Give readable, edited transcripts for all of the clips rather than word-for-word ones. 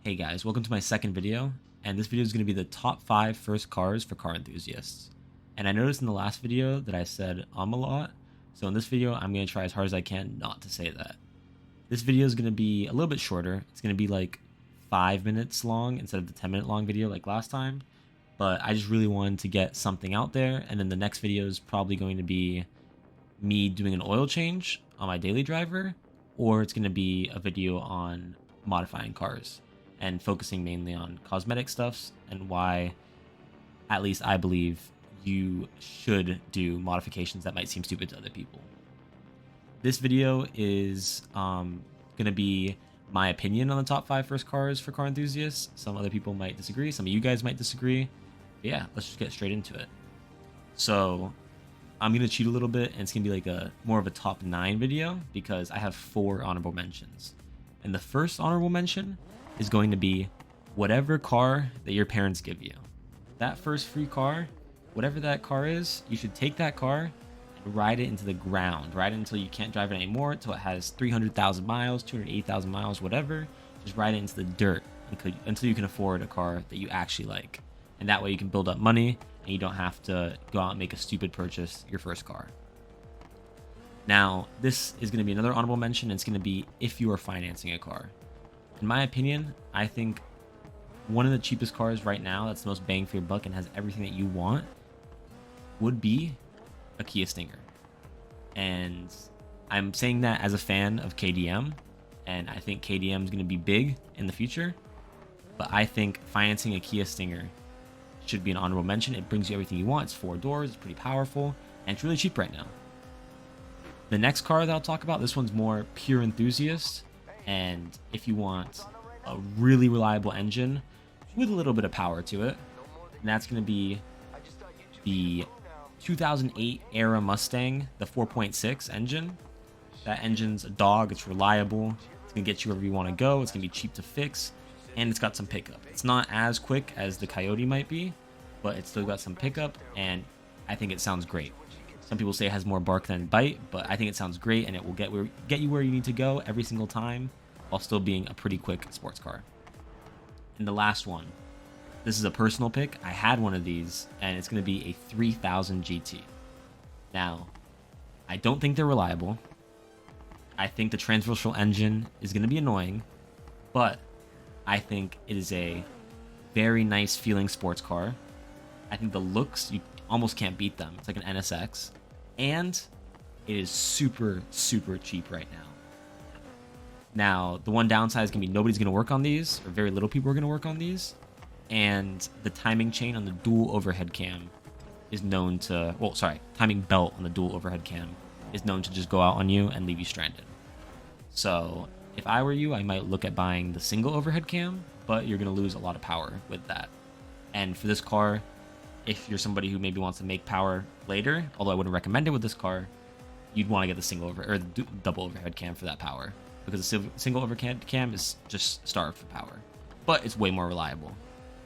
Hey guys, welcome to my second video, and this video is going to be the top 5 first cars for car enthusiasts. And I noticed in the last video that I said a lot, so in this video I'm going to try as hard as I can not to say that. This video is going to be a little bit shorter. It's going to be like 5 minutes long instead of the 10-minute long video like last time, but I just really wanted to get something out there, and then the next video is probably going to be me doing an oil change on my daily driver, or it's going to be a video on modifying cars and focusing mainly on cosmetic stuffs and why, at least I believe, you should do modifications that might seem stupid to other people. This video is going to be my opinion on the top 5 first cars for car enthusiasts. Some other people might disagree. Some of you guys might disagree. But yeah, let's just get straight into it. So I'm going to cheat a little bit, and it's going to be like a more of a top 9 video because I have 4 honorable mentions. And the first honorable mention is going to be whatever car that your parents give you. That first free car, whatever that car is, you should take that car and ride it into the ground. Ride it until you can't drive it anymore, until it has 300,000 miles, 280,000 miles, whatever. Just ride it into the dirt until you can afford a car that you actually like. And that way you can build up money and you don't have to go out and make a stupid purchase your first car. Now, this is going to be another honorable mention, and it's going to be if you are financing a car. In my opinion, I think one of the cheapest cars right now that's the most bang for your buck and has everything that you want would be a Kia Stinger. And I'm saying that as a fan of KDM, and I think KDM is going to be big in the future, but I think financing a Kia Stinger should be an honorable mention. It brings you everything you want. It's 4 doors, it's pretty powerful, and it's really cheap right now. The next car that I'll talk about, this one's more pure enthusiast. And if you want a really reliable engine with a little bit of power to it, and that's going to be the 2008 era Mustang, the 4.6 engine. That engine's a dog. It's reliable. It's going to get you wherever you want to go. It's going to be cheap to fix, and it's got some pickup. It's not as quick as the Coyote might be, but it's still got some pickup, and I think it sounds great. Some people say it has more bark than bite, but I think it sounds great, and it will get you where you need to go every single time while still being a pretty quick sports car. And the last one, this is a personal pick. I had one of these, and it's going to be a 3000 GT. Now, I don't think they're reliable. I think the transversal engine is going to be annoying, but I think it is a very nice feeling sports car. I think the looks, you almost can't beat them. It's like an NSX, and it is super, super cheap right now. Now, the one downside is going to be nobody's going to work on these, or very little people are going to work on these, and the timing chain on the dual overhead cam is known to, timing belt on the dual overhead cam is known to just go out on you and leave you stranded. So, if I were you, I might look at buying the single overhead cam, but you're going to lose a lot of power with that. And for this car, if you're somebody who maybe wants to make power later, although I wouldn't recommend it with this car, you'd want to get the double overhead cam for that power, because the single overhead cam is just starved for power, but it's way more reliable.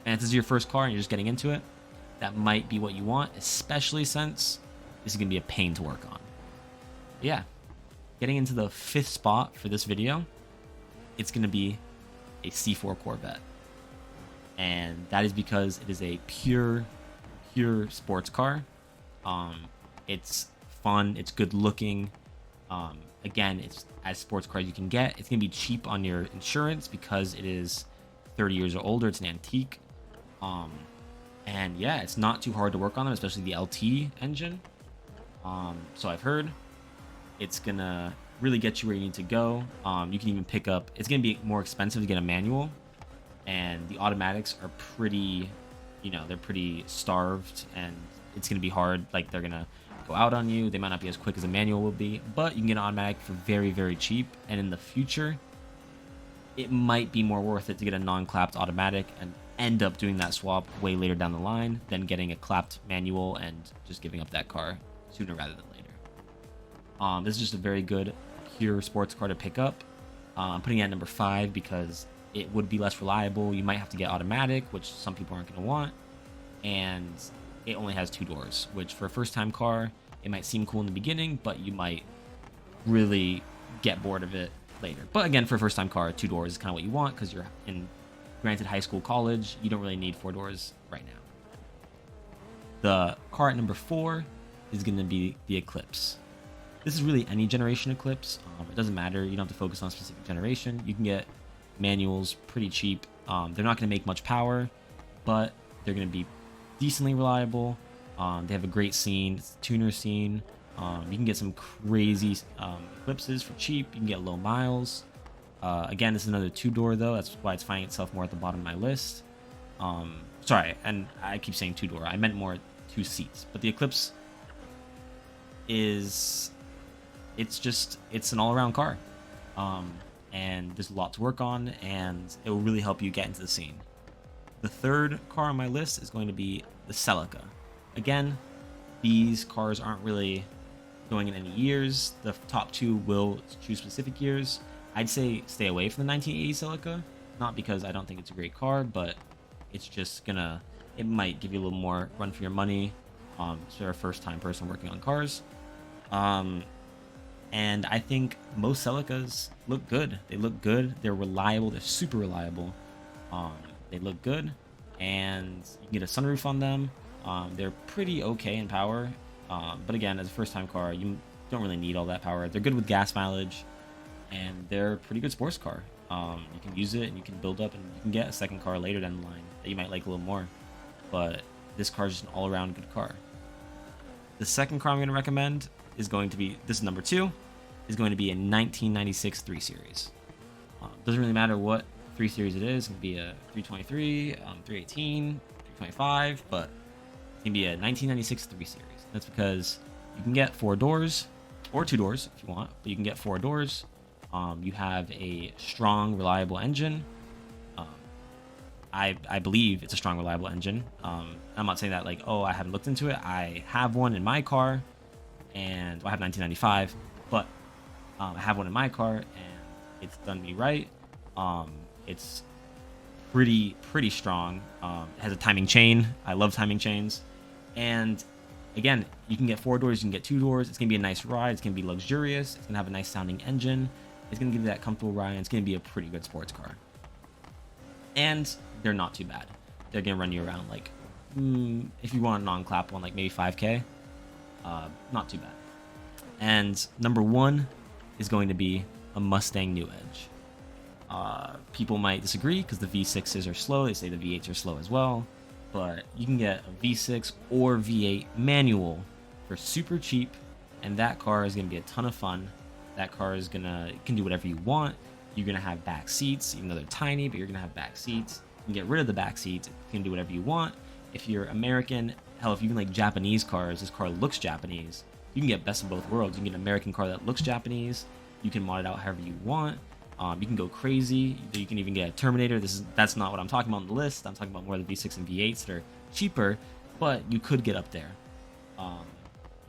And if this is your first car and you're just getting into it, that might be what you want, especially since this is going to be a pain to work on. But yeah, getting into the 5th spot for this video, it's going to be a C4 Corvette. And that is because it is a pure sports car. It's fun, it's good looking. Again, it's as sports car as you can get. It's gonna be cheap on your insurance because it is 30 years or older. It's an antique. And yeah, it's not too hard to work on them, especially the LT engine. So I've heard it's gonna really get you where you need to go. You can even pick up, it's gonna be more expensive to get a manual, and the automatics are pretty, they're pretty starved, and it's gonna be hard. Like, they're gonna go out on you. They might not be as quick as a manual will be, but you can get an automatic for very, very cheap. And in the future, it might be more worth it to get a non-clapped automatic and end up doing that swap way later down the line than getting a clapped manual and just giving up that car sooner rather than later. This is just a very good pure sports car to pick up. I'm putting it at number 5 because it would be less reliable. You might have to get automatic, which some people aren't going to want, and it only has 2 doors, which for a first-time car, it might seem cool in the beginning, but you might really get bored of it later. But again, for a first-time car, 2 doors is kind of what you want because you're in Granted, high school, college, you don't really need 4 doors right now. The car at number 4 is going to be the Eclipse. This is really any generation Eclipse. It doesn't matter. You don't have to focus on a specific generation. You can get manuals pretty cheap. They're not going to make much power, but they're going to be decently reliable. They have a great scene. It's a tuner scene. You can get some crazy Eclipses for cheap. You can get low miles. Again, this is another 2-door though. That's why it's finding itself more at the bottom of my list. Sorry, and I keep saying 2-door. I meant more 2 seats. But the Eclipse it's an all-around car. And there's a lot to work on, and it will really help you get into the scene. The third car on my list is going to be the Celica. Again, these cars aren't really going in any years. The top 2 will choose specific years. I'd say stay away from the 1980 Celica, not because I don't think it's a great car, but it's just it might give you a little more run for your money. So you're a first-time person working on cars. And I think most Celicas look good. They look good. They're reliable. They're super reliable. They look good, and you can get a sunroof on them. They're pretty okay in power, but again, as a first-time car, you don't really need all that power. They're good with gas mileage, and they're a pretty good sports car. You can use it, and you can build up, and you can get a second car later down the line that you might like a little more. But this car is just an all-around good car. The second car I'm going to recommend is going to be, this is number 2, is going to be a 1996 3 Series. Doesn't really matter what 3 Series it is. It can be a 323, 318, 325, but it can be a 1996 3 Series. That's because you can get 4 doors, or 2 doors if you want, but you can get 4 doors. You have a strong, reliable engine. I believe it's a strong, reliable engine. I'm not saying that like, oh, I haven't looked into it. I have one in my car, and I have 1995, but I have one in my car, and it's done me right. It's pretty strong. It has a timing chain. I love timing chains. And again, you can get 4 doors, you can get 2 doors. It's gonna be a nice ride. It's gonna be luxurious. It's gonna have a nice sounding engine. It's gonna give you that comfortable ride. And it's gonna be a pretty good sports car. And they're not too bad. They're gonna run you around like, if you want a non-clap one, like maybe 5K. Not too bad. And number 1 is going to be a Mustang New Edge. People might disagree because the V6s are slow. They say the V8s are slow as well. But you can get a V6 or V8 manual for super cheap, and that car is going to be a ton of fun. That car is can do whatever you want. You're going to have back seats, even though they're tiny, but you're going to have back seats. You can get rid of the back seats. You can do whatever you want. If you're American, hell, if you can like Japanese cars, this car looks Japanese. You can get best of both worlds. You can get an American car that looks Japanese. You can mod it out however you want. You can go crazy. You can even get a Terminator. That's not what I'm talking about on the list. I'm talking about more of the V6 and V8s that are cheaper, but you could get up there.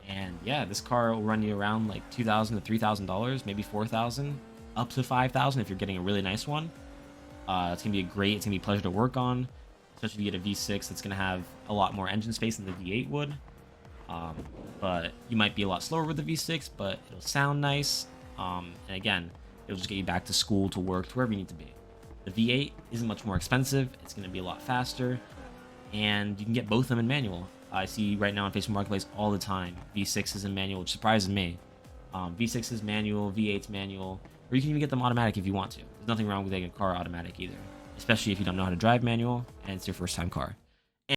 And yeah, this car will run you around like $2,000 to $3,000, maybe $4,000, up to $5,000 if you're getting a really nice one. It's gonna be it's gonna be a pleasure to work on, especially if you get a V6 that's gonna have a lot more engine space than the V8 would. But you might be a lot slower with the V6, but it'll sound nice. And again, it'll just get you back to school, to work, to wherever you need to be. The V8 isn't much more expensive. It's going to be a lot faster, and you can get both of them in manual. I see right now on Facebook Marketplace all the time V6s in manual, which surprises me. V6 is manual, V8's manual, or you can even get them automatic if you want to. There's nothing wrong with getting a car automatic either, especially if you don't know how to drive manual and it's your first time car.